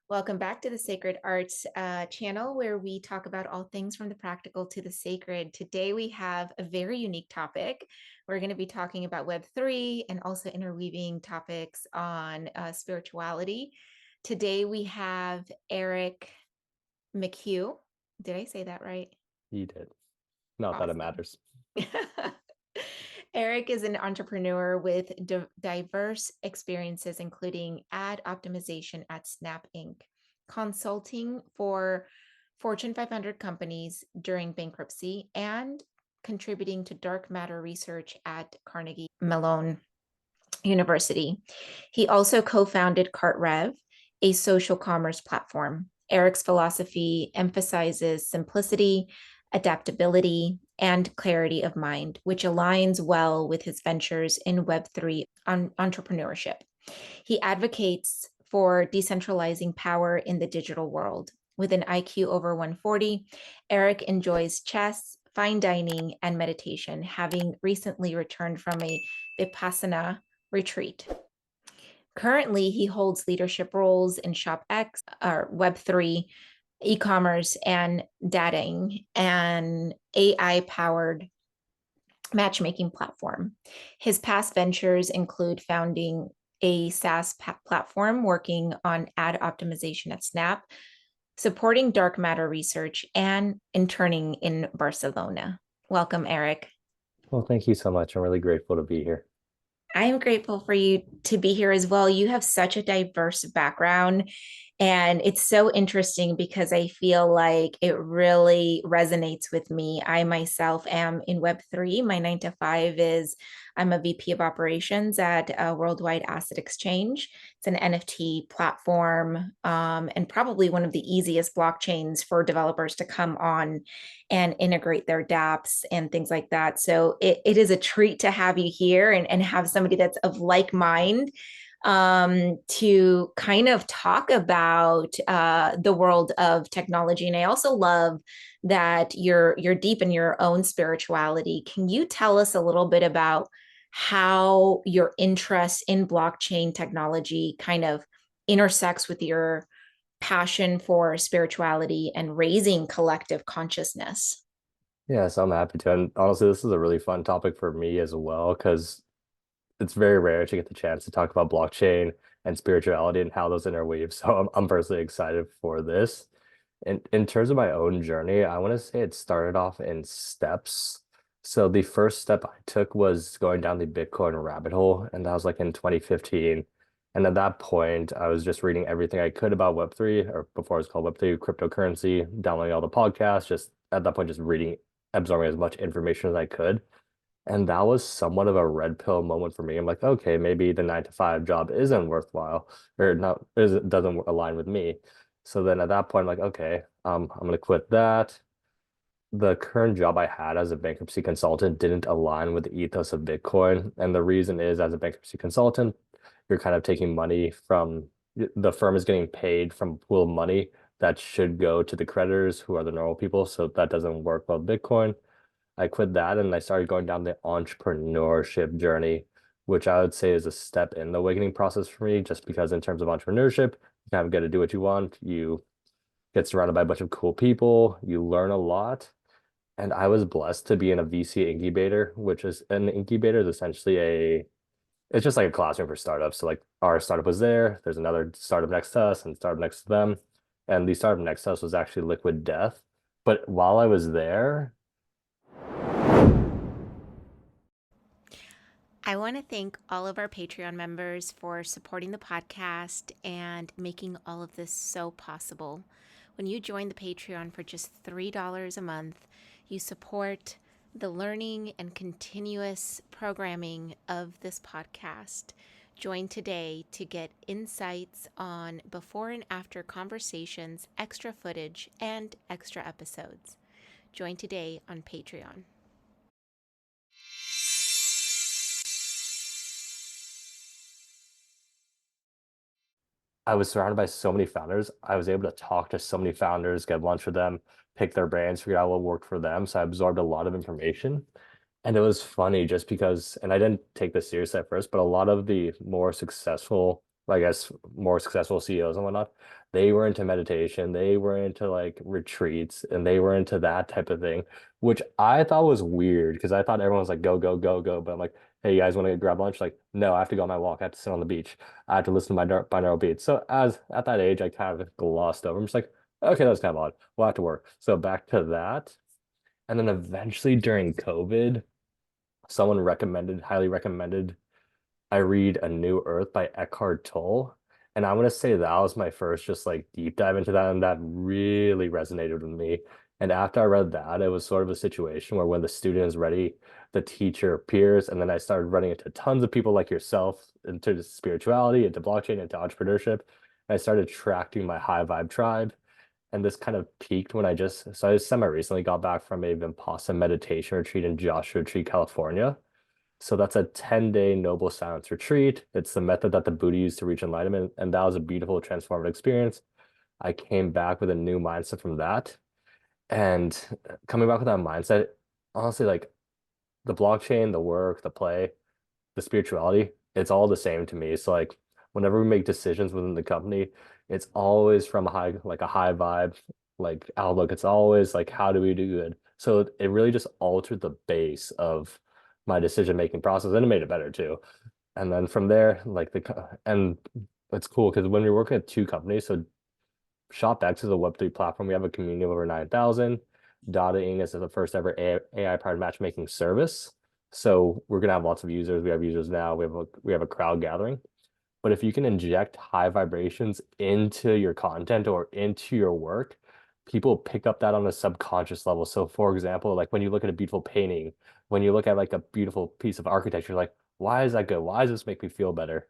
Welcome back to the Sacred Arts channel, where we talk about all things from the practical to the sacred. Today, we have a very unique topic. We're going to be talking about Web3 and also interweaving topics on spirituality. Today, we have Eric McHugh. Did I say that right? You did. Not that it Awesome. matters. Eric is an entrepreneur with diverse experiences, including ad optimization at Snap Inc., consulting for Fortune 500 companies during bankruptcy, and contributing to dark matter research at Carnegie Mellon University. He also co founded CartRev, a social commerce platform. Eric's philosophy emphasizes simplicity, adaptability, and clarity of mind, which aligns well with his ventures in Web3 entrepreneurship. He advocates for decentralizing power in the digital world. With an IQ over 140, Eric enjoys chess, fine dining, and meditation, having recently returned from a Vipassana retreat. Currently, he holds leadership roles in SHOPX, or Web3, e-commerce, and dating, an AI-powered matchmaking platform. His past ventures include founding a SaaS platform working on ad optimization at Snap, supporting dark matter research, and interning in Barcelona. Welcome, Eric. Well, thank you so much. I'm really grateful to be here. I am grateful for you to be here as well. You have such a diverse background, and it's so interesting because I feel like it really resonates with me. I myself am in Web3. My 9 to 5 is I'm a VP of operations at a Worldwide Asset Exchange. It's an NFT platform, and probably one of the easiest blockchains for developers to come on and integrate their dApps and things like that. So it is a treat to have you here and have somebody that's of like mind, to kind of talk about the world of technology. And I also love that you're deep in your own spirituality. Can you tell us a little bit about how your interest in blockchain technology kind of intersects with your passion for spirituality and raising collective consciousness? Yeah, so I'm happy to. And honestly, this is a really fun topic for me as well, because it's very rare to get the chance to talk about blockchain and spirituality and how those interweave. So I'm personally excited for this. And in terms of my own journey, I want to say it started off in steps. So the first step I took was going down the Bitcoin rabbit hole, and that was like in 2015. And at that point, I was just reading everything I could about Web3, or before it was called Web3, cryptocurrency, downloading all the podcasts, just at that point, just reading, absorbing as much information as I could. And that was somewhat of a red pill moment for me. I'm like, okay, maybe the 9 to 5 job isn't worthwhile or not, doesn't align with me. So then at that point, I'm like, okay, I'm gonna quit that. The current job I had as a bankruptcy consultant didn't align with the ethos of Bitcoin. And the reason is, as a bankruptcy consultant, you're kind of taking money from the firm is getting paid from pool of money that should go to the creditors who are the normal people. So that doesn't work well with Bitcoin. I quit that and I started going down the entrepreneurship journey, which I would say is a step in the awakening process for me, just because in terms of entrepreneurship, you kind of get to do what you want. You get surrounded by a bunch of cool people, you learn a lot. And I was blessed to be in a VC incubator, which is an incubator is essentially it's just like a classroom for startups. So like our startup was there, there's another startup next to us and startup next to them. And the startup next to us was actually Liquid Death. But while I was there, I want to thank all of our Patreon members for supporting the podcast and making all of this so possible. When you join the Patreon for just $3 a month, you support the learning and continuous programming of this podcast. Join today to get insights on before and after conversations, extra footage, and extra episodes. Join today on Patreon. I was surrounded by so many founders. I was able to talk to so many founders, get lunch with them, pick their brains, figure out what worked for them. So I absorbed a lot of information. And it was funny just because, and I didn't take this seriously at first, but a lot of the more successful I guess, more successful CEOs and whatnot, they were into meditation, they were into like retreats, and they were into that type of thing, which I thought was weird because I thought everyone was like, go, go, go, go. But I'm like, hey, you guys want to grab lunch? Like, no, I have to go on my walk. I have to sit on the beach. I have to listen to my binaural beats. So as at that age, I kind of glossed over. I'm just like, okay, that's kind of odd. We'll have to work. So back to that. And then eventually during COVID, someone recommended, highly recommended, I read A New Earth by Eckhart Tolle. And I'm gonna say that was my first just like deep dive into that, and that really resonated with me. And after I read that, it was sort of a situation where when the student is ready, the teacher appears, and then I started running into tons of people like yourself into spirituality, into blockchain, into entrepreneurship. And I started attracting my high vibe tribe. And this kind of peaked when I semi recently got back from a Vipassana meditation retreat in Joshua Tree, California. So that's a 10-day noble silence retreat. It's the method that the Buddha used to reach enlightenment. And that was a beautiful transformative experience. I came back with a new mindset from that. And coming back with that mindset, honestly, like the blockchain, the work, the play, the spirituality, it's all the same to me. So like whenever we make decisions within the company, it's always from a high vibe, like outlook. It's always like, how do we do good? So it really just altered the base of my decision making process and it made it better too. And then from there, and it's cool because when we're working at two companies, so ShopX is a Web3 platform. We have a community of over 9,000. Data Inc. is the first ever AI-powered matchmaking service. So we're gonna have lots of users. We have users now. We have a crowd gathering. But if you can inject high vibrations into your content or into your work, people pick up that on a subconscious level. So for example, like when you look at a beautiful painting, when you look at like a beautiful piece of architecture, like, why is that good? Why does this make me feel better?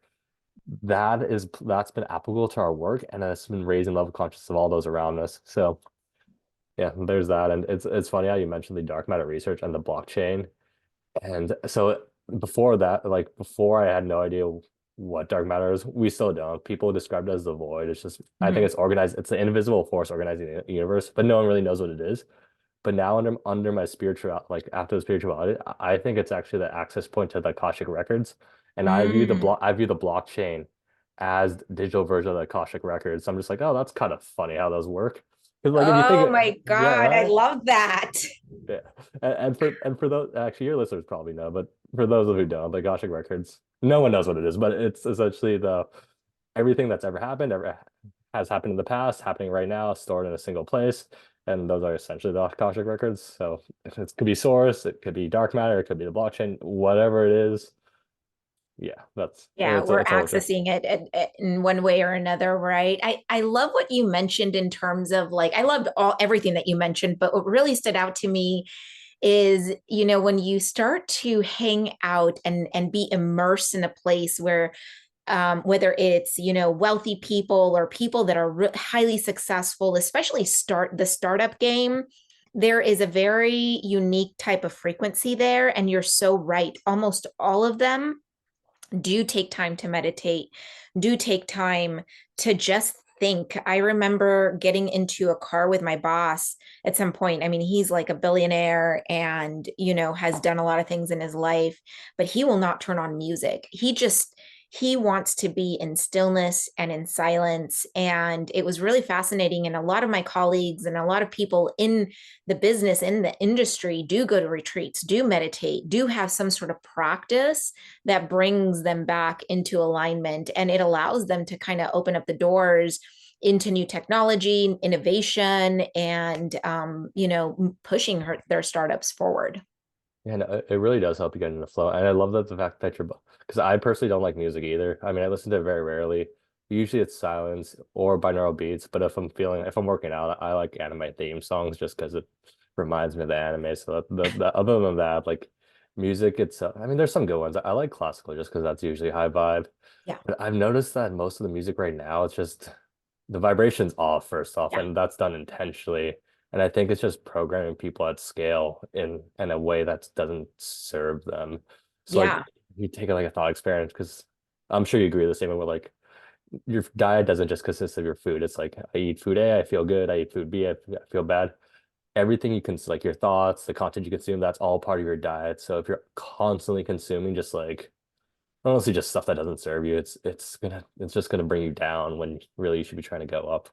That's been applicable to our work and it's been raising level of consciousness of all those around us. So yeah, there's that. And it's funny how you mentioned the dark matter research and the blockchain. And so before that, like before I had no idea what dark matter is, we still don't. People describe it as the void. It's just I think Mhm. it's organized, it's the invisible force organizing the universe, but no one really knows what it is. But now under my spiritual, like after the spirituality, I think it's actually the access point to the Akashic records. And Mm. I view the blockchain as the digital version of the Akashic records. So I'm just like, oh, that's kind of funny how those work. Because like if you think Oh my yeah, God, I right? love that. Yeah. And for those actually your listeners probably know, but for those of who don't, the Akashic records, no one knows what it is, but it's essentially the everything that's ever happened, ever has happened in the past, happening right now, stored in a single place. And those are essentially the Akashic records. So it could be source, it could be dark matter, it could be the blockchain, whatever it is. Yeah, Yeah, we're it's all true. accessing it in one way or another, right? I love what you mentioned in terms of like I loved everything that you mentioned, but what really stood out to me is, when you start to hang out and be immersed in a place where whether it's wealthy people or people that are highly successful, especially the startup game, there is a very unique type of frequency there, and you're so right, almost all of them do take time to meditate, do take time to just think. I remember getting into a car with my boss at some point. I mean, he's like a billionaire and, has done a lot of things in his life, but he will not turn on music. He wants to be in stillness and in silence. And it was really fascinating. And a lot of my colleagues and a lot of people in the business, in the industry, do go to retreats, do meditate, do have some sort of practice that brings them back into alignment, and it allows them to kind of open up the doors into new technology, innovation, and pushing their startups forward. And it really does help you get in the flow. And I love that the fact that because I personally don't like music either. I mean, I listen to it very rarely. Usually it's silence or binaural beats. But if I'm working out, I like anime theme songs just because it reminds me of the anime. So other than that, like music itself, I mean, there's some good ones. I like classical just because that's usually high vibe. Yeah. But I've noticed that most of the music right now, it's just the vibration's off first off, Yeah. and that's done intentionally. And I think it's just programming people at scale in a way that doesn't serve them. So Yeah. like you take like a thought experiment because I'm sure you agree the same way with like your diet doesn't just consist of your food. It's like I eat food A, I feel good. I eat food B, I feel bad. Everything you can like your thoughts, the content you consume, that's all part of your diet. So if you're constantly consuming just like honestly just stuff that doesn't serve you. It's just gonna bring you down when really you should be trying to go up.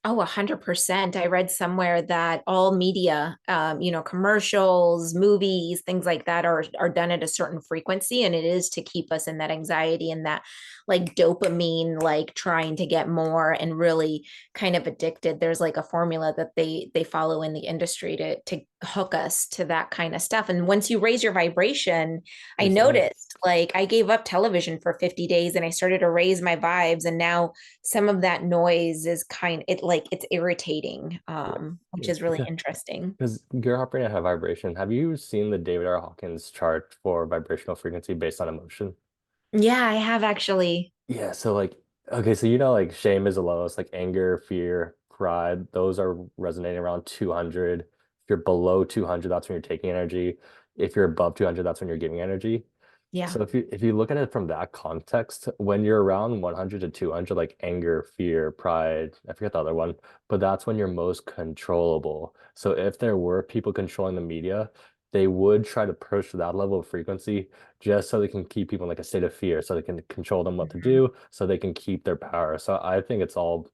Oh, 100%. I read somewhere that all media, commercials, movies, things like that are done at a certain frequency, and it is to keep us in that anxiety and that like dopamine, like trying to get more and really kind of addicted. There's like a formula that they follow in the industry to hook us to that kind of stuff. And once you raise your vibration, I You're saying noticed like I gave up television for 50 days and I started to raise my vibes, and now some of that noise is it's irritating, yeah. which Yeah. is really interesting. Because you're operating at high vibration. Have you seen the David R. Hawkins chart for vibrational frequency based on emotion? Yeah, I have actually. Yeah, so like okay, so you know like shame is the lowest, like anger, fear, pride, those are resonating around 200. If you're below 200, that's when you're taking energy. If you're above 200, that's when you're giving energy. Yeah. So if you look at it from that context, when you're around 100 to 200, like anger, fear, pride, I forget the other one, but that's when you're most controllable. So if there were people controlling the media, they would try to push that level of frequency just so they can keep people in like a state of fear, so they can control them what to Mhm. do, so they can keep their power. So I think it's all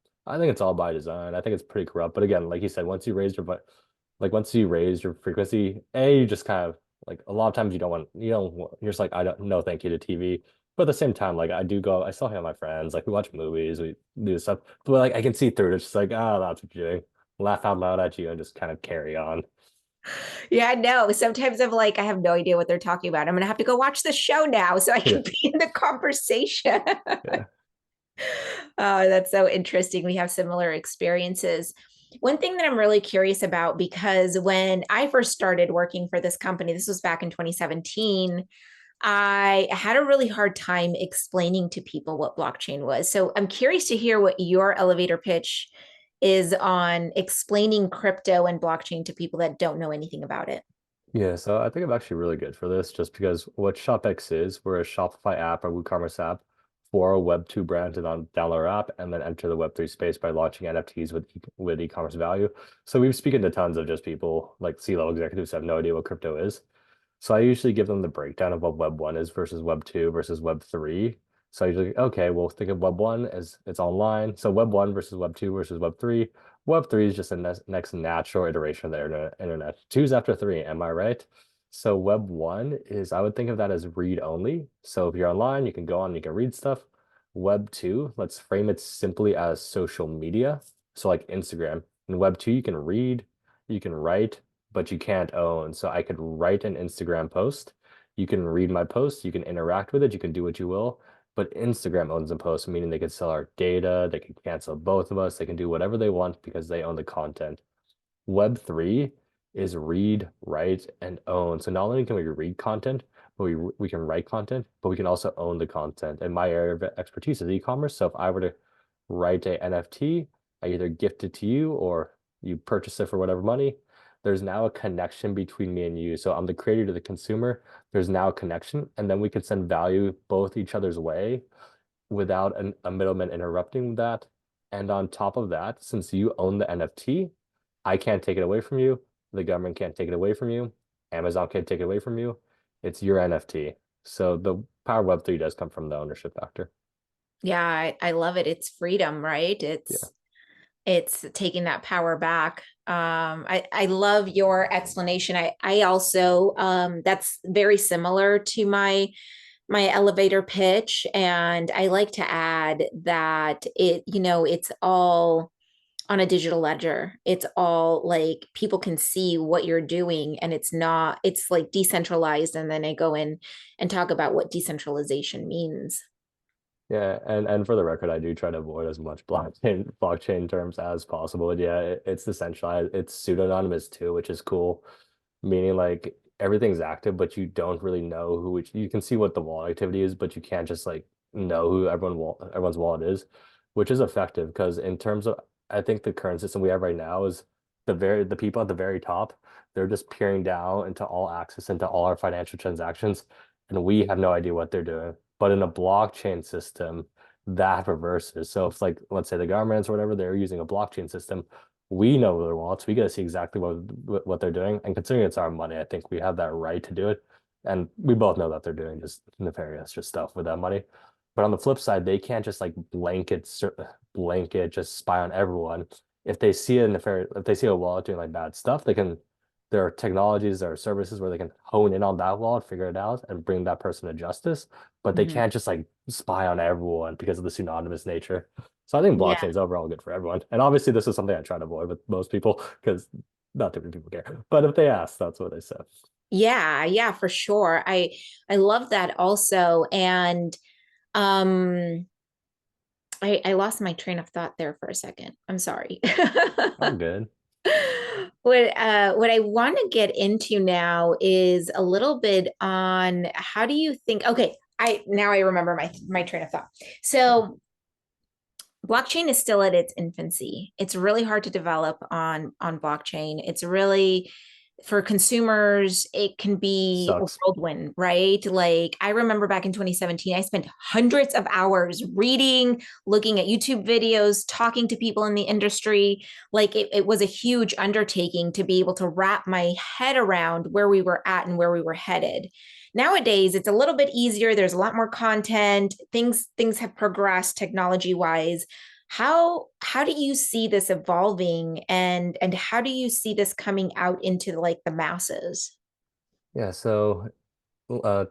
by design. I think it's pretty corrupt. But again, like you said, once you raise your frequency, you just kind of like a lot of times you're just like I don't no thank you to TV. But at the same time, like I still hang out with my friends, like we watch movies, we do stuff. But like I can see through it. It's just like, oh, that's what you're doing. Laugh out loud at you and just kind of carry on. Yeah, I know. Sometimes I'm like, I have no idea what they're talking about. I'm gonna have to go watch the show now so I Yeah. can be in the conversation. Yeah. Oh, that's so interesting. We have similar experiences. One thing that I'm really curious about, because when I first started working for this company, this was back in 2017, I had a really hard time explaining to people what blockchain was. So I'm curious to hear what your elevator pitch is on explaining crypto and blockchain to people that don't know anything about it. Yeah, so I think I'm actually really good for this just because what ShopX is, we're a Shopify app or WooCommerce app for a Web2 brand to download our app and then enter the Web3 space by launching NFTs with e-commerce value. So we've spoken to tons of just people like C-level executives who have no idea what crypto is. So I usually give them the breakdown of what Web 1 is versus Web 2 versus Web 3. So I usually, okay, well, think of Web 1 as it's online. So Web 1 versus Web 2 versus Web 3. Web 3 is just the next natural iteration of the internet. Two's after three, am I right? So Web 1 is, I would think of that as read only. So if you're online, you can go on, you can read stuff. Web 2, let's frame it simply as social media. So like Instagram. In Web 2, you can read, you can write, but you can't own. So I could write an Instagram post. You can read my post, you can interact with it, you can do what you will. But Instagram owns the post, meaning they could sell our data, they can cancel both of us, they can do whatever they want because they own the content. Web3 is read, write, and own. So not only can we read content, but we can write content, but we can also own the content. And my area of expertise is e-commerce. So if I were to write a NFT, I either gift it to you or you purchase it for whatever money. There's now a connection between me and you. So I'm the creator to the consumer. There's now a connection, and then we can send value both each other's way without a middleman interrupting that. And on top of that, since you own the NFT, I can't take it away from you. The government can't take it away from you. Amazon can't take it away from you. It's your NFT. So the power of Web3 does come from the ownership factor. Yeah, I love it. It's freedom, right? Yeah. It's taking that power back. I love your explanation. I also that's very similar to my elevator pitch, and I like to add that it's all on a digital ledger. It's all like people can see what you're doing, and it's like decentralized. And then I go in and talk about what decentralization means. Yeah, and for the record, I do try to avoid as much blockchain terms as possible. And yeah, it's decentralized. It's pseudonymous too, which is cool. Meaning like everything's active, but you don't really know who which you can see what the wallet activity is, but you can't just like know who everyone's wallet is, which is effective because in terms of I think the current system we have right now is the people at the very top, they're just peering down into all access into all our financial transactions, and we have no idea what they're doing. But in a blockchain system, that reverses. So if like let's say the governments or whatever, they're using a blockchain system, we know their wallets. We get to see exactly what they're doing. And considering it's our money, I think we have that right to do it. And we both know that they're doing just nefarious just stuff with that money. But on the flip side, they can't just like blanket just spy on everyone. If they see a nefarious, if they see a wallet doing like bad stuff, they can. There are technologies, there are services where they can hone in on that wallet, figure it out, and bring that person to justice. But they Mhm. can't just like spy on everyone because of the pseudonymous nature. So I think Yeah. blockchain is overall good for everyone. And obviously, this is something I try to avoid with most people because not too many people care. But if they ask, that's what they say. Yeah, yeah, for sure. I love that also. And um I lost my train of thought there for a second. I'm sorry. All good. What I want to get into now is a little bit on how do you think, okay, I remember my train of thought. So blockchain is still at its infancy. It's really hard to develop on blockchain. It's really for consumers, it can be a Sucks. whirlwind, right? Like I remember back in 2017, I spent hundreds of hours reading, looking at YouTube videos, talking to people in the industry. Like it was a huge undertaking to be able to wrap my head around where we were at and where we were headed. Nowadays, it's a little bit easier. There's a lot more content. Things have progressed technology wise. How do you see this evolving, and how do you see this coming out into like the masses? Yeah, so uh,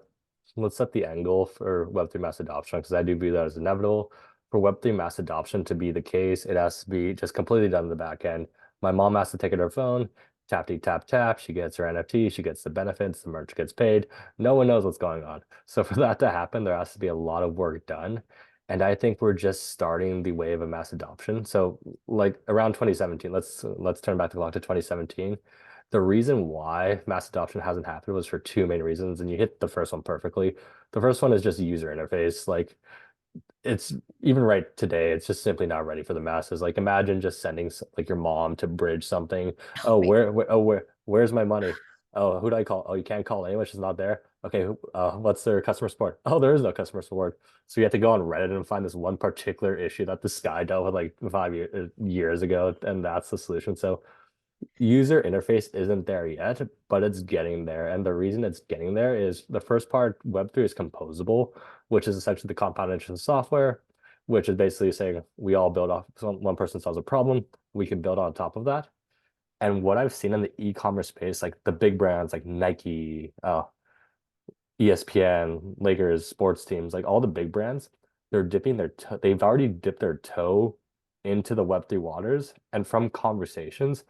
let's set the end goal for Web3 mass adoption because I do view that as inevitable. For Web3 mass adoption to be the case, it has to be just completely done in the back end. My mom has to take it her phone, tap, tap. She gets her NFT, she gets the benefits, the merch gets paid. No one knows what's going on. So for that to happen, there has to be a lot of work done. And I think we're just starting the wave of mass adoption. So like around 2017, let's turn back the clock to 2017. The reason why mass adoption hasn't happened was for two main reasons, and you hit the first one perfectly. The first one is just user interface. Like it's even right today, it's just simply not ready for the masses. Like imagine just sending like your mom to bridge something. Oh, where's my money? Oh, who do I call? Oh, you can't call anyone. She's not there. Okay, what's their customer support? Oh, there is no customer support. So you have to go on Reddit and find this one particular issue that this guy dealt with like 5 years ago, and that's the solution. So user interface isn't there yet, but it's getting there. And the reason it's getting there is the first part, Web3 is composable, which is essentially the compound interest software, which is basically saying we all build off one person solves a problem, we can build on top of that. And what I've seen in the e-commerce space, like the big brands like Nike, ESPN, Lakers, sports teams, like all the big brands, they've already dipped their toe into the Web3 waters. And from conversations,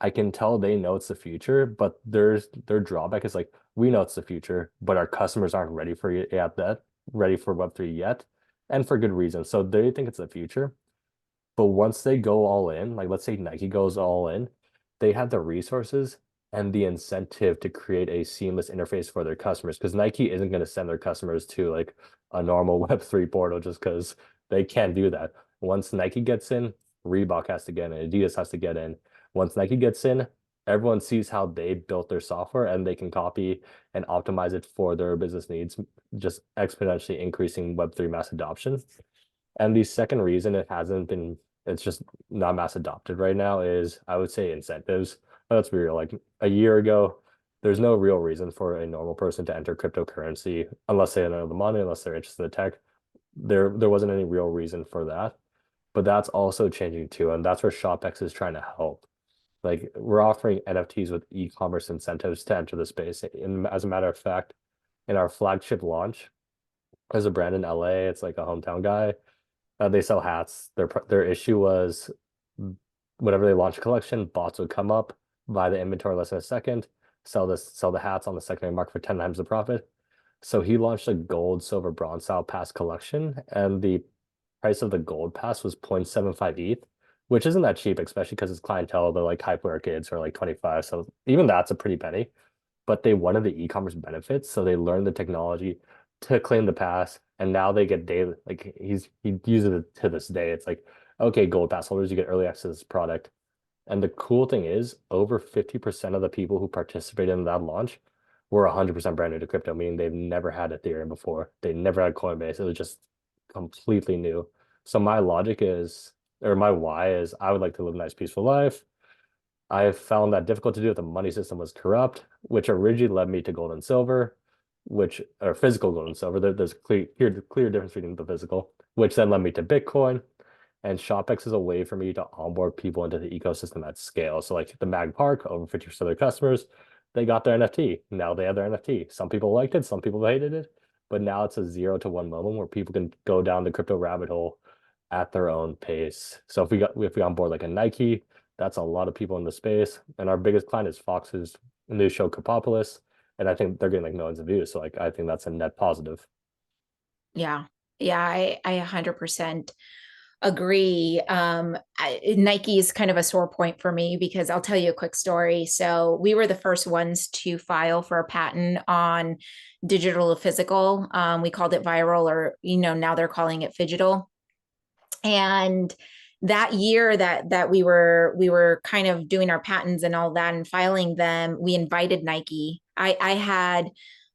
I can tell they know it's the future, but their drawback is like, we know it's the future, but our customers aren't ready for Web3 yet, and for good reason. So they think it's the future. But once they go all in, like let's say Nike goes all in, they have the resources and the incentive to create a seamless interface for their customers because Nike isn't going to send their customers to like a normal Web3 portal just because they can't do that. Once Nike gets in, Reebok has to get in, Adidas has to get in. Once Nike gets in, everyone sees how they built their software and they can copy and optimize it for their business needs, just exponentially increasing Web3 mass adoption. And the second reason it's just not mass adopted right now is I would say incentives. Let's be real, like a year ago, there's no real reason for a normal person to enter cryptocurrency unless they know the money, unless they're interested in the tech. There wasn't any real reason for that. But that's also changing too. And that's where ShopX is trying to help. Like we're offering NFTs with e-commerce incentives to enter the space. And as a matter of fact, in our flagship launch, there's a brand in LA, it's like a hometown guy they sell hats. Their issue was whenever they launch a collection, bots would come up, buy the inventory less than a second, sell the hats on the secondary market for 10 times the profit. So he launched a gold, silver, bronze style pass collection, and the price of the gold pass was 0.75 ETH, which isn't that cheap, especially because his clientele, they're like hyper kids are like 25. So even that's a pretty penny, but they wanted the e-commerce benefits, so they learned the technology to claim the pass, and now they get daily. Like he uses it to this day. It's like, okay, gold pass holders, you get early access to this product. And the cool thing is, over 50% of the people who participated in that launch were 100% brand new to crypto, meaning they've never had Ethereum before. They never had Coinbase. It was just completely new. So my logic is, or my why is, I would like to live a nice, peaceful life. I found that difficult to do if the money system was corrupt, which originally led me to gold and silver. which are physical gold and silver. There's a clear difference between the physical, which then led me to Bitcoin. And ShopX is a way for me to onboard people into the ecosystem at scale. So like the Mag Park, over 50% of their customers, they got their NFT. Now they have their NFT. Some people liked it, some people hated it, but now it's a 0 to 1 moment where people can go down the crypto rabbit hole at their own pace. So if we onboard like a Nike, that's a lot of people in the space. And our biggest client is Fox's new show Kapopolis. And I think they're getting like millions of views. So like I think that's a net positive. Yeah. Yeah, I 100% agree. Nike is kind of a sore point for me because I'll tell you a quick story. So we were the first ones to file for a patent on digital to physical. We called it viral, or now they're calling it phygital. And that year that we were kind of doing our patents and all that and filing them, we invited Nike. I had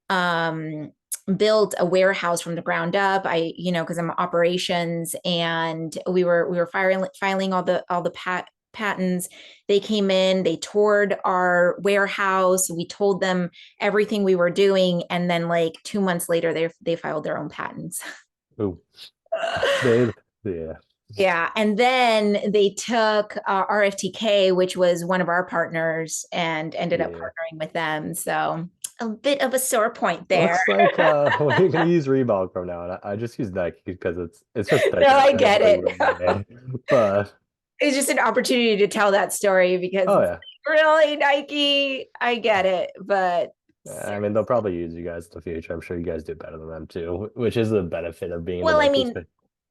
um built a warehouse from the ground up. Because I'm operations, and we were filing all the patents. They came in, they toured our warehouse, we told them everything we were doing, and then like 2 months later they filed their own patents. Ooh, they, yeah, Yeah, and then they took RFTK, which was one of our partners, and ended up yeah. partnering with them. So a bit of a sore point there. Looks like we're gonna use Reebok from now on. I just use Nike because it's just No, thicker. I And it's get like, it. yeah. But It's just an opportunity to tell that story because oh it's yeah, like, really, Nike. I get it, but I mean they'll probably use you guys in the future. I'm sure you guys do better than them too, which is the benefit of being in the well, I Web3 mean, space.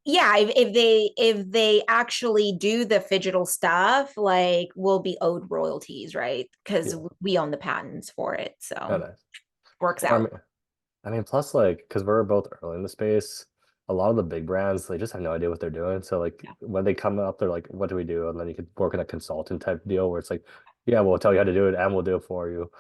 yeah, if they actually do the phygital stuff, like we'll be owed royalties, right? Because Yeah, we own the patents for it, oh so nice. works I out. mean, plus like because we're both early in the space, a lot of the big brands they just have no idea what they're doing. So like when they come up, they're like, "What do we do?" And then you could work in a consultant type deal where it's like, "Yeah, we'll tell you how to do it, and we'll do it for you."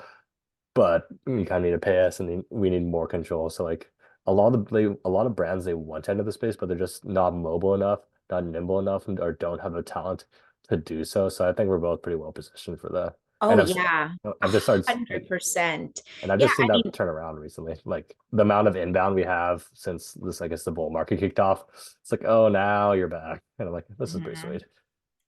But you kind of need to pay us, and we need more control. So like a lot of brands they want to enter the space, but they're just not mobile enough, not nimble enough, or don't have the talent to do so. So I think we're both pretty well positioned for that. Oh And yeah, a I've just started like 100%. and I've Yeah, just seen I that mean, turn around recently. Like the amount of inbound we have since this, I guess the bull market kicked off. It's like, oh, now you're back. And I'm like, this is pretty mhm. sweet.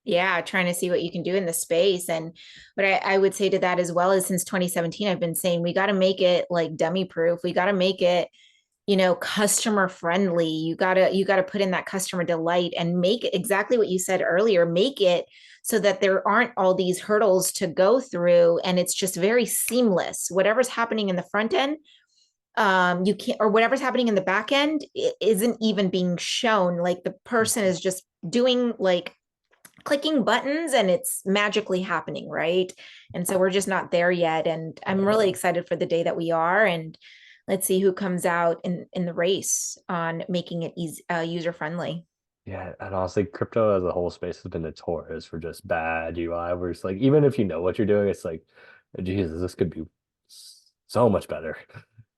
Yeah, trying to see what you can do in the space. And but I would say to that as well, as since 2017, I've been saying we got to make it like dummy proof. We got to make it customer friendly. You got to put in that customer delight and make it exactly what you said earlier. Make it so that there aren't all these hurdles to go through, and it's just very seamless. Whatever's happening in the front end, you can't, or whatever's happening in the back end, it isn't even being shown. Like the person is just doing like clicking buttons and it's magically happening, right? And so we're just not there yet. And I'm really excited for the day that we are. And let's see who comes out in the race on making it easy, user friendly. Yeah, and honestly, crypto as a whole space has been notorious for just bad UI. Where it's like, even if you know what you're doing, it's like, Jesus, this could be so much better.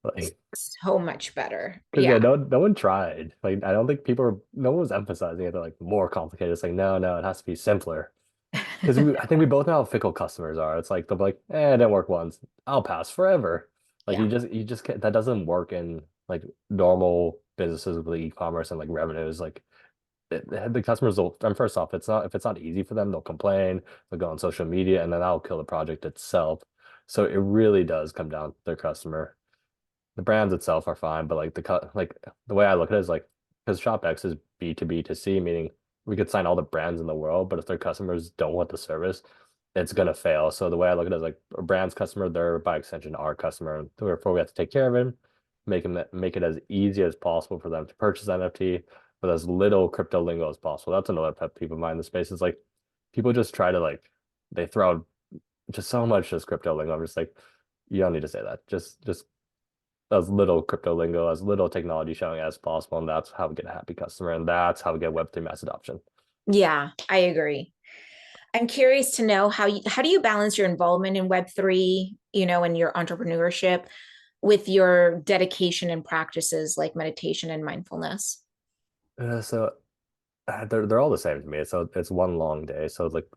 Like, So much better. because Yeah. yeah, no one tried. Like, I don't think no one was emphasizing it. They're like more complicated. It's like, no, it has to be simpler. Because I think we both know how fickle customers are. It's like they'll be like, it didn't work once. I'll pass forever. Like Yeah. you just can't, that doesn't work in like normal businesses with e-commerce and like revenues. Like the customers will, and first off, if it's not easy for them, they'll complain, they'll go on social media, and then that'll kill the project itself. So it really does come down to their customer. The brands itself are fine, but like like the way I look at it is like because ShopX is B2B to C, meaning we could sign all the brands in the world, but if their customers don't want the service, it's gonna fail. So the way I look at it is like a brand's customer, they're by extension our customer, and therefore we have to take care of it, make it as easy as possible for them to purchase NFT with as little crypto lingo as possible. That's another pet peeve of mine in the space. Is like people just try to like they throw out just so much just crypto lingo. I'm just like, you don't need to say that. Just as little crypto lingo, as little technology showing as possible, and that's how we get a happy customer, and that's how we get Web3 mass adoption. Yeah, I agree. I'm curious to know how do you balance your involvement in Web3, and your entrepreneurship with your dedication and practices like meditation and mindfulness? So they're all the same to me. So it's one long day. So like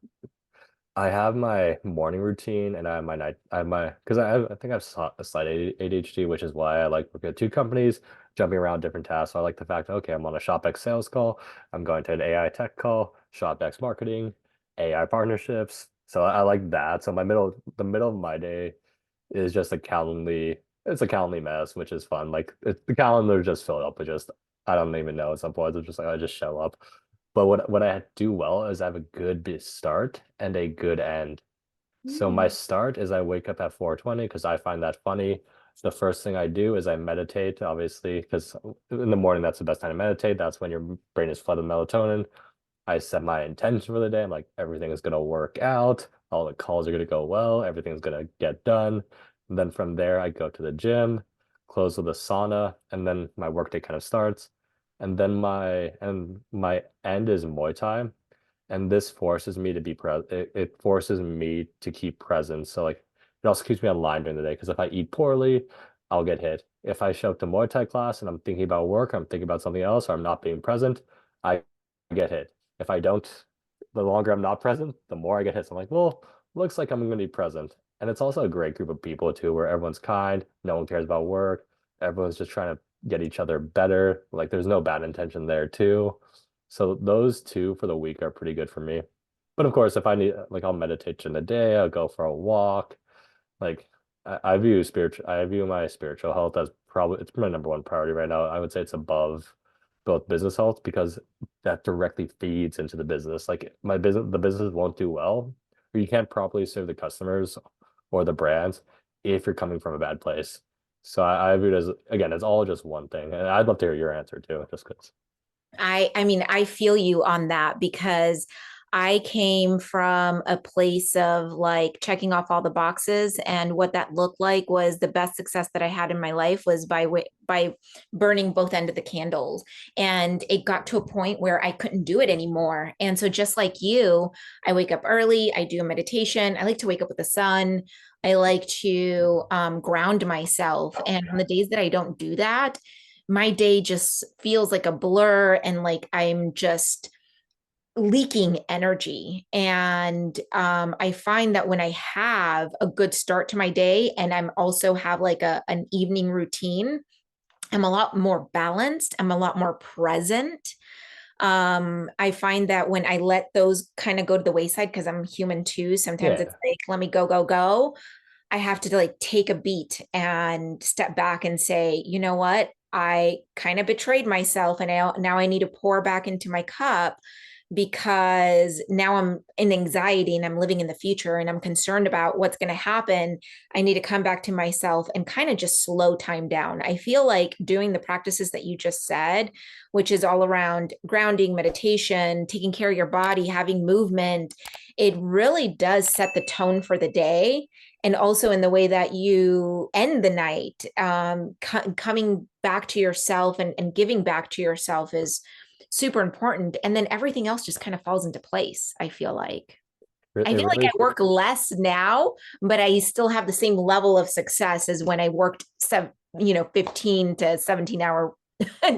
I have my morning routine and I have my night. I have my because I think I have a slight ADHD, which is why I like working at two companies, jumping around different tasks. So I like the fact that okay, I'm on a ShopX sales call, I'm going to an AI tech call, ShopX marketing, AI partnerships. So I like that. So the middle of my day is just it's a Calendly mess, which is fun. Like the calendar just filled up with just I don't even know at some point. It's just like I just show up. But what I do well is I have a good start and a good end. So my Mm. start is I wake up at 4:20 because I find that funny. The first thing I do is I meditate, obviously, because in the morning that's the best time to meditate. That's when your brain is flooded with melatonin. I set my intention for the day. I'm like, everything is gonna work out. All the calls are gonna go well. Everything's gonna get done. And then from there, I go to the gym, close with a sauna, and then my workday kind of starts. And then my end is Muay Thai, and this forces me to be it forces me to keep present. So like, it also keeps me online during the day because if I eat poorly, I'll get hit. If I show up to Muay Thai class and I'm thinking about work, I'm thinking about something else, or I'm not being present, I get hit. If I don't, the longer I'm not present, the more I get hit. So I'm like, well, looks like I'm going to be present. And it's also a great group of people too, where everyone's kind, no one cares about work, everyone's just trying to get each other better. Like there's no bad intention there too. So those two for the week are pretty good for me. But of course, if I need like I'll meditate during the day, I'll go for a walk. Like I view my spiritual health as probably it's my number one priority right now. I would say it's above both business health because that directly feeds into the business. Like the business won't do well, or you can't properly serve the customers or the brands if you're coming from a bad place. So I view it as again, it's all just one thing. And I'd love to hear your answer too, just because. I mean, I feel you on that because I came from a place of like checking off all the boxes, and what that looked like was the best success that I had in my life was by burning both end of the candles. And it got to a point where I couldn't do it anymore. And so just like you, I wake up early, I do a meditation. I like to wake up with the sun. I like to ground myself. And on the days that I don't do that, my day just feels like a blur and like I'm just leaking energy. And I find that when I have a good start to my day and I'm also have like an evening routine, I'm a lot more balanced. I'm a lot more present. I find that when I let those kind of go to the wayside, because I'm human too, sometimes it's Yeah. like, let me go, go, go. I have to like take a beat and step back and say, you know what? I kind of betrayed myself and now I need to pour back into my cup because now I'm in anxiety and I'm living in the future and I'm concerned about what's going to happen. I need to come back to myself and kind of just slow time down. I feel like doing the practices that you just said, which is all around grounding, meditation, taking care of your body, having movement, it really does set the tone for the day. And also in the way that you end the night, coming back to yourself and giving back to yourself is super important. And then everything else just kind of falls into place, I feel like. I It feel like really I work less now, but I still have the same level of success as when I worked 15 to 17-hour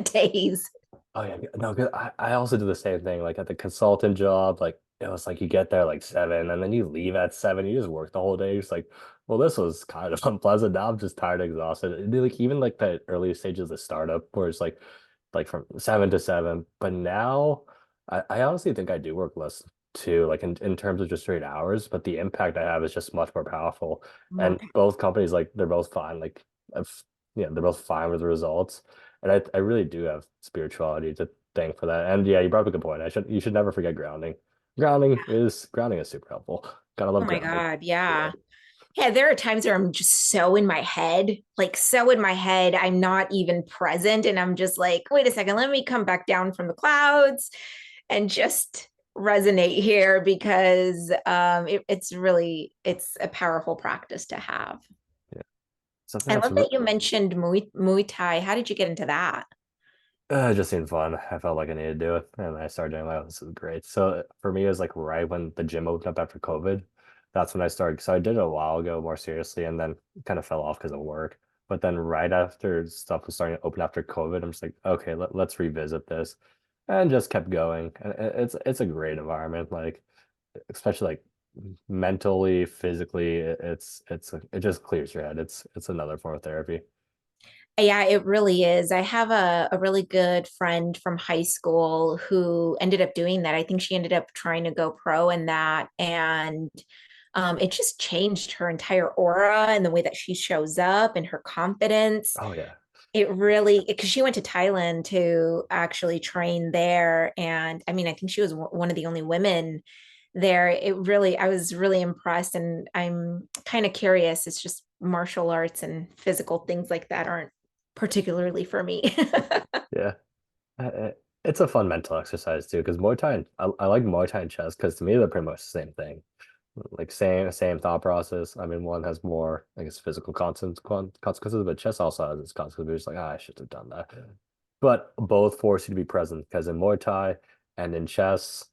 days. Oh yeah, no, 'cause I also do the same thing. Like at the consultant job, like it was like you get there like 7 and then you leave at 7. You just work the whole day. You're just like, well, this was kind of unpleasant. Now I'm just tired, exhausted. Like even like the early stages of the startup where it's like from 7 to 7. But now I honestly think I do work less too, like in terms of just straight hours, but the impact I have is just much more powerful. More And both companies, like they're both fine. Like if yeah, they're both fine with the results. And I really do have spirituality to thank for that. And yeah, you brought up a good point. You should never forget grounding. Grounding is super helpful. Gotta Oh love my grounding. God. Yeah. Yeah. Yeah, there are times where I'm just so in my head, like so in my head, I'm not even present. And I'm just like, wait a second, let me come back down from the clouds and just resonate here because it's a powerful practice to have. Yeah. Something I that's love that you mentioned Muay Thai. How did you get into that? it just seemed fun. I felt like I needed to do it, and I started doing like, this is great. So for me, it was like right when the gym opened up after COVID. That's when I started. So I did it a while ago more seriously, and then kind of fell off because of work. But then right after stuff was starting to open after COVID, I'm just like, okay, let's revisit this, and just kept going. And it's a great environment, like especially like mentally, physically, it just clears your head. It's another form of therapy. Yeah, it really is. I have a really good friend from high school who ended up doing that. I think she ended up trying to go pro in that. And it just changed her entire aura and the way that she shows up and her confidence. Oh yeah. It really, because she went to Thailand to actually train there. And I mean, I think she was one of the only women there. It really, I was really impressed. And I'm kind of curious. It's just martial arts and physical things like that aren't particularly for me. Yeah. It's a fun mental exercise too, because Muay Thai, I like Muay Thai and chess because to me they're pretty much the same thing. Like same thought process. I mean, one has more, I guess, physical consequences, but chess also has its consequences. You're just like, ah, I should have done that. But both force you to be present because in Muay Thai and in chess,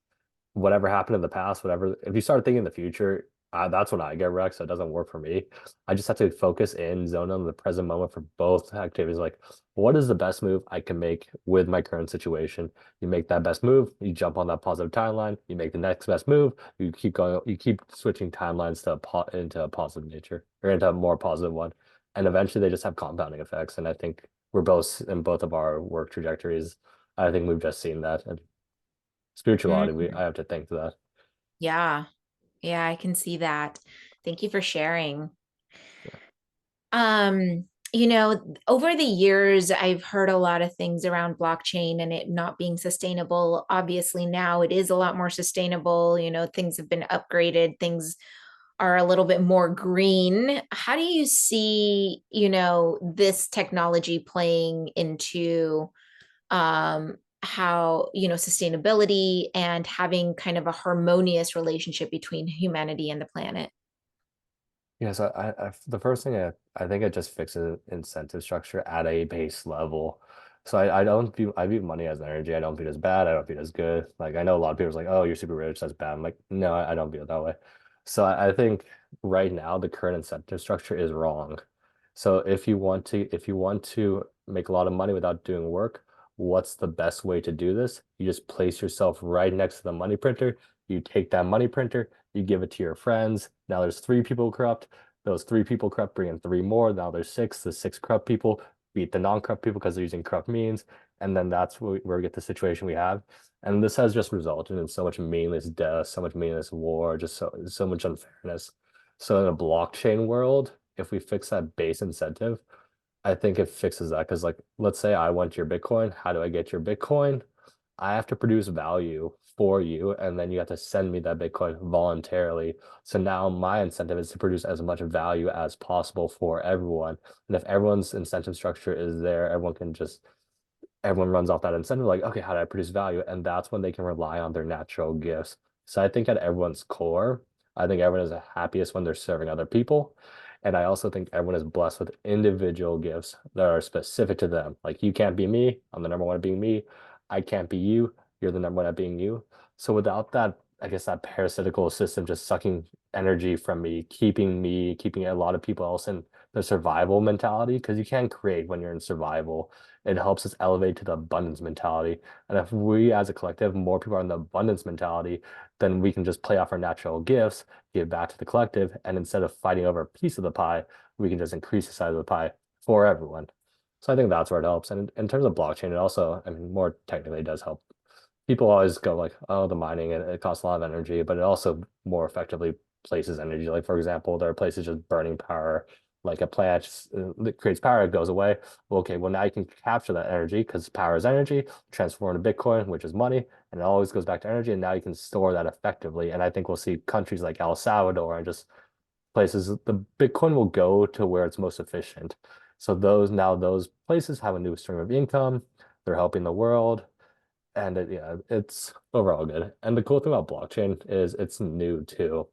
whatever happened in the past, whatever, if you start thinking in the future, that's when I get wrecked. So it doesn't work for me. I just have to focus in, zone on the present moment for both activities. Like, what is the best move I can make with my current situation? You make that best move, you jump on that positive timeline, you make the next best move, you keep going, you keep switching timelines to into a positive nature or into a more positive one. And eventually they just have compounding effects. And I think we're both in both of our work trajectories. I think we've just seen that. And spirituality, Mm, I have to think to that. yeah, yeah, I can see that. Thank you for sharing. Yeah. Over the years, I've heard a lot of things around blockchain and it not being sustainable. Obviously, now it is a lot more sustainable. Things have been upgraded, things are a little bit more green. How do you see, this technology playing into how, sustainability and having kind of a harmonious relationship between humanity and the planet? Yeah, so the first thing I think it just fixes incentive structure at a base level. So I don't view I view money as energy. I don't view it as bad. I don't view it as good. Like I know a lot of people are like, oh, you're super rich, that's bad. I'm like, no, I don't view it that way. So I think right now the current incentive structure is wrong. So if you want to make a lot of money without doing work, what's the best way to do this? You just place yourself right next to the money printer. You take that money printer, you give it to your friends. Now there's three people corrupt. Those three people corrupt bring in three more. Now there's six. The six corrupt people beat the non-corrupt people because they're using corrupt means. And then that's where we get the situation we have. And this has just resulted in so much meaningless death, so much meaningless war, just so much unfairness. So in a blockchain world, if we fix that base incentive, I think it fixes that. Because like, let's say I want your Bitcoin. How do I get your Bitcoin? I have to produce value for you, and then you have to send me that Bitcoin voluntarily. So now my incentive is to produce as much value as possible for everyone. And if everyone's incentive structure is there, everyone runs off that incentive, like, okay, how do I produce value? And that's when they can rely on their natural gifts. So I think at everyone's core, I think everyone is the happiest when they're serving other people. And I also think everyone is blessed with individual gifts that are specific to them. Like you can't be me, I'm the number one at being me. I can't be you, you're the number one at being you. So without that, I guess that parasitical system just sucking energy from me, keeping a lot of people else in the survival mentality, because you can't create when you're in survival. It helps us elevate to the abundance mentality. And if we as a collective, more people are in the abundance mentality, then we can just play off our natural gifts, give back to the collective. And instead of fighting over a piece of the pie, we can just increase the size of the pie for everyone. So I think that's where it helps. And in terms of blockchain, it also, I mean, more technically, it does help. People always go like, oh, the mining, it costs a lot of energy, but it also more effectively places energy. Like, for example, there are places just burning power, like a plant that creates power, it goes away. Well, okay, well, now you can capture that energy because power is energy, transform into Bitcoin, which is money, and it always goes back to energy. And now you can store that effectively. And I think we'll see countries like El Salvador and just places, the Bitcoin will go to where it's most efficient. So those places have a new stream of income. They're helping the world. And yeah, it's overall good. And the cool thing about blockchain is it's new too.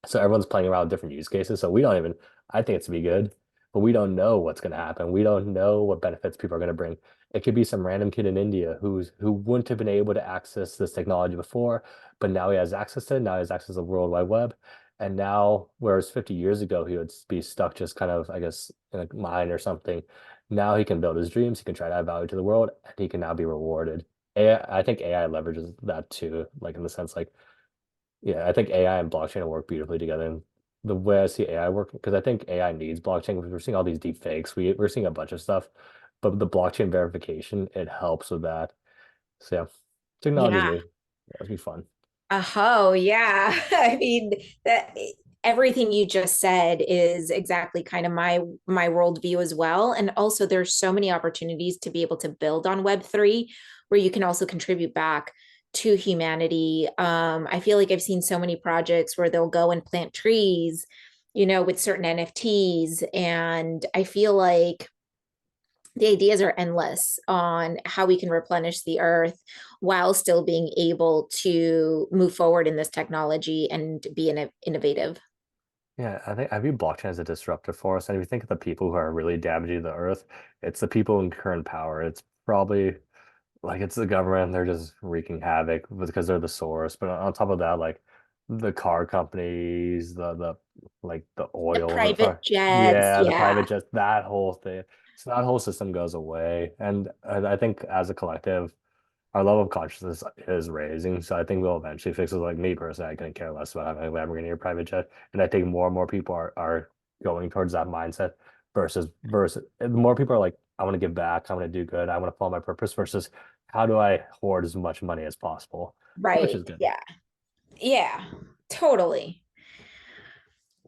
So everyone's playing around with different use cases. So we don't even, I think it's to be good, but we don't know what's going to happen. We don't know what benefits people are going to bring. It could be some random kid in India who wouldn't have been able to access this technology before, but now he has access to it. Now he has access to the World Wide Web. And now, whereas 50 years ago, he would be stuck just kind of, I guess, in a mine or something. Now he can build his dreams. He can try to add value to the world, and he can now be rewarded. AI, I think AI leverages that too, like in the sense like Yeah, I think AI and blockchain will work beautifully together. And the way I see AI working, because I think AI needs blockchain, because we're seeing all these deep fakes. We're seeing a bunch of stuff, but the blockchain verification, it helps with that. So yeah, technology is Yeah. new. Yeah, it'll be fun. Oh, yeah. I mean, that everything you just said is exactly kind of my worldview as well. And also there's so many opportunities to be able to build on Web3 where you can also contribute back to humanity. I feel like I've seen so many projects where they'll go and plant trees, with certain NFTs. And I feel like the ideas are endless on how we can replenish the earth while still being able to move forward in this technology and be innovative. Yeah, I view blockchain as a disruptive force. And if you think of the people who are really damaging the earth, it's the people in current power. It's probably like it's the government, they're just wreaking havoc because they're the source. But on top of that, like the car companies, the like the The oil, private jets, yeah, the private yeah, jets, that whole thing. So that whole system goes away. And I think as a collective, our level of consciousness is raising. So I think we'll eventually fix it. Like me personally, I couldn't care less about having a Lamborghini or private jet. And I think more and more people are going towards that mindset versus the more people are like, I want to give back, I want to do good, I want to follow my purpose versus how do I hoard as much money as possible, which right. is good. Yeah, yeah, totally.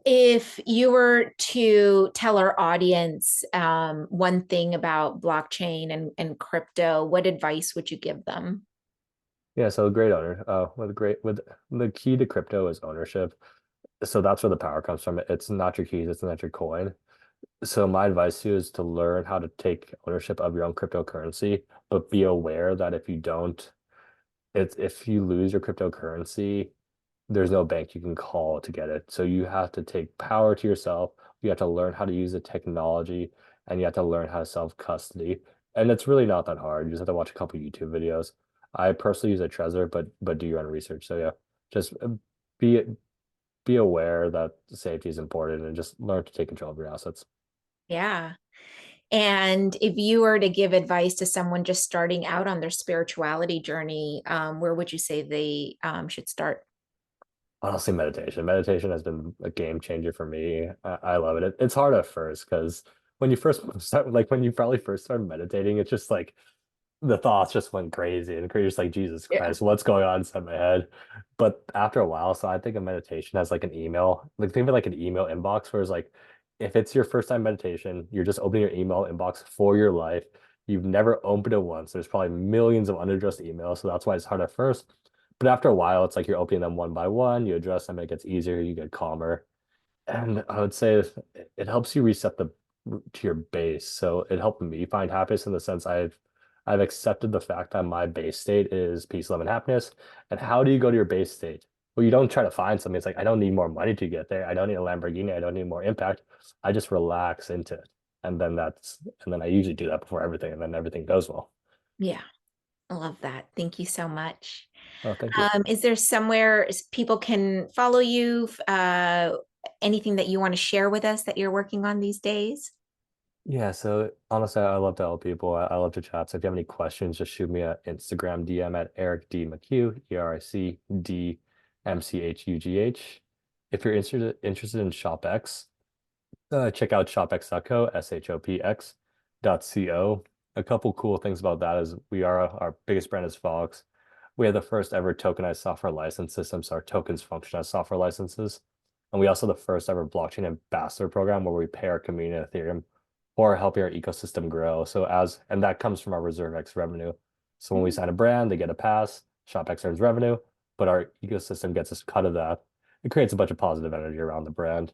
If you were to tell our audience one thing about blockchain and crypto, what advice would you give them? Yeah, so great owner. With the key to crypto is ownership. So that's where the power comes from. It's not your keys, it's not your coin. So my advice to you is to learn how to take ownership of your own cryptocurrency, but be aware that if you don't, it's if you lose your cryptocurrency, there's no bank you can call to get it. So you have to take power to yourself. You have to learn how to use the technology and you have to learn how to self-custody. And it's really not that hard. You just have to watch a couple YouTube videos. I personally use a Trezor, but do your own research. So yeah, just be be aware that safety is important and just learn to take control of your assets. Yeah. And if you were to give advice to someone just starting out on their spirituality journey, where would you say they should start? Honestly, meditation. Meditation has been a game changer for me. I love it. It's hard at first because when you first start, like when you probably first started meditating, it's just like the thoughts just went crazy and you're just like, Jesus Yeah. Christ, what's going on inside my head? But after a while, so I think of meditation as like an email, like think of it like an email inbox where it's like, if it's your first time meditation, you're just opening your email inbox for your life. You've never opened it once. There's probably millions of unaddressed emails. So that's why it's hard at first. But after a while, it's like you're opening them one by one, you address them, it gets easier, you get calmer. And I would say it helps you reset the to your base. So it helped me find happiness in the sense I've accepted the fact that my base state is peace, love, and happiness. And how do you go to your base state? Well, you don't try to find something. It's like I don't need more money to get there. I don't need a Lamborghini. I don't need more impact. I just relax into it. And then I usually do that before everything, and then everything goes well. Yeah, I love that. Thank you so much. Oh, thank you. Is there somewhere people can follow you? Anything that you want to share with us that you're working on these days? Yeah, so honestly, I love to help people. I love to chat. So if you have any questions, just shoot me an Instagram DM at Eric D. McHugh, EricDMchugh. If you're interested in ShopX, check out shopx.co, SHOPX.co. A couple cool things about that is our biggest brand is Fox. We have the first ever tokenized software license system, so our tokens function as software licenses. And we also have the first ever blockchain ambassador program where we pay our community in Ethereum for helping our ecosystem grow. And that comes from our ReserveX revenue. So when we sign a brand, they get a pass, ShopX earns revenue, but our ecosystem gets a cut of that. It creates a bunch of positive energy around the brand.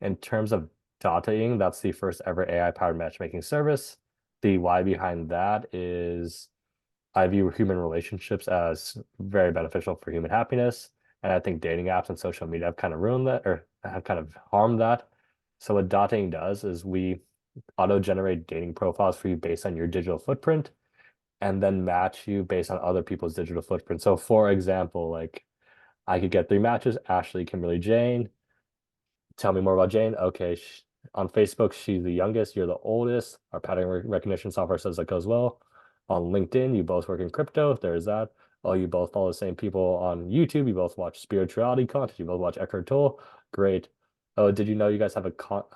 In terms of Dataing, that's the first ever AI-powered matchmaking service. The why behind that is I view human relationships as very beneficial for human happiness. And I think dating apps and social media have kind of ruined that or have kind of harmed that. So what Dataing does is we auto-generate dating profiles for you based on your digital footprint and then match you based on other people's digital footprint. So for example, like I could get three matches, Ashley, Kimberly, Jane. Tell me more about Jane. Okay, on Facebook, she's the youngest, you're the oldest. Our pattern recognition software says that goes well. On LinkedIn, you both work in crypto. There's that. Oh, you both follow the same people on YouTube. You both watch spirituality content. You both watch Eckhart Tolle. Great. Oh, did you know you guys have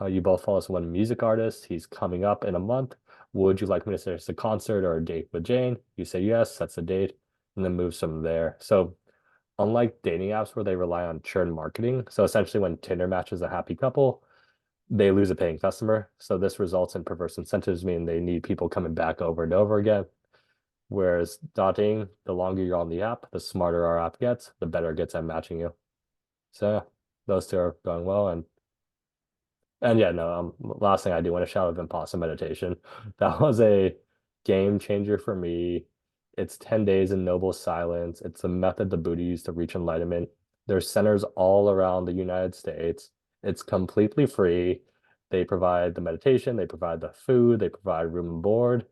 you both follow one music artist? He's coming up in a month. Would you like me to suggest a concert or a date with Jane? You say yes, that's a date, and then moves from there. So unlike dating apps where they rely on churn marketing, so essentially when Tinder matches a happy couple, they lose a paying customer. So this results in perverse incentives, meaning they need people coming back over and over again. Whereas dating, the longer you're on the app, the smarter our app gets, the better it gets at matching you. So yeah, those two are going well. And yeah, no, last thing I do want to shout out Vipassana meditation. That was a game changer for me. It's 10 days in noble silence. It's a method the Buddha used to reach enlightenment. There's centers all around the United States. It's completely free. They provide the meditation, they provide the food, they provide room and board.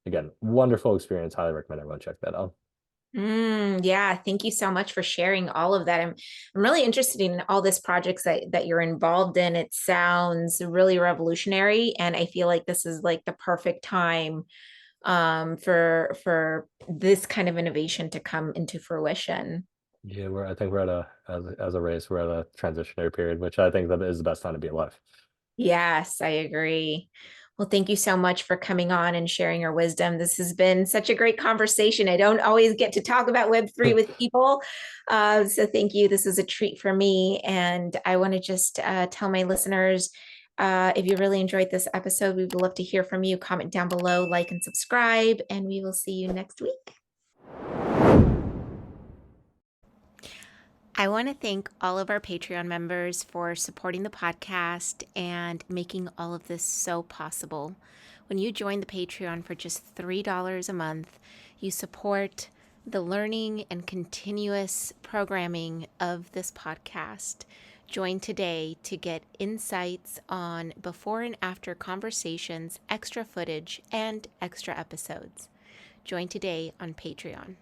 Again, wonderful experience. Highly recommend everyone check that out. Yeah, thank you so much for sharing all of that. I'm really interested in all these projects that you're involved in. It sounds really revolutionary, and I feel like this is like the perfect time for this kind of innovation to come into fruition. Yeah, I think we're at as a race, we're at a transitionary period, which I think that is the best time to be alive. Yes, I agree. Well, thank you so much for coming on and sharing your wisdom. This has been such a great conversation. I don't always get to talk about Web3 with people. So thank you. This is a treat for me. And I want to just tell my listeners, if you really enjoyed this episode, we would love to hear from you. Comment down below, like and subscribe, and we will see you next week. I want to thank all of our Patreon members for supporting the podcast and making all of this so possible. When you join the Patreon for just $3 a month, you support the learning and continuous programming of this podcast. Join today to get insights on before and after conversations, extra footage, and extra episodes. Join today on Patreon.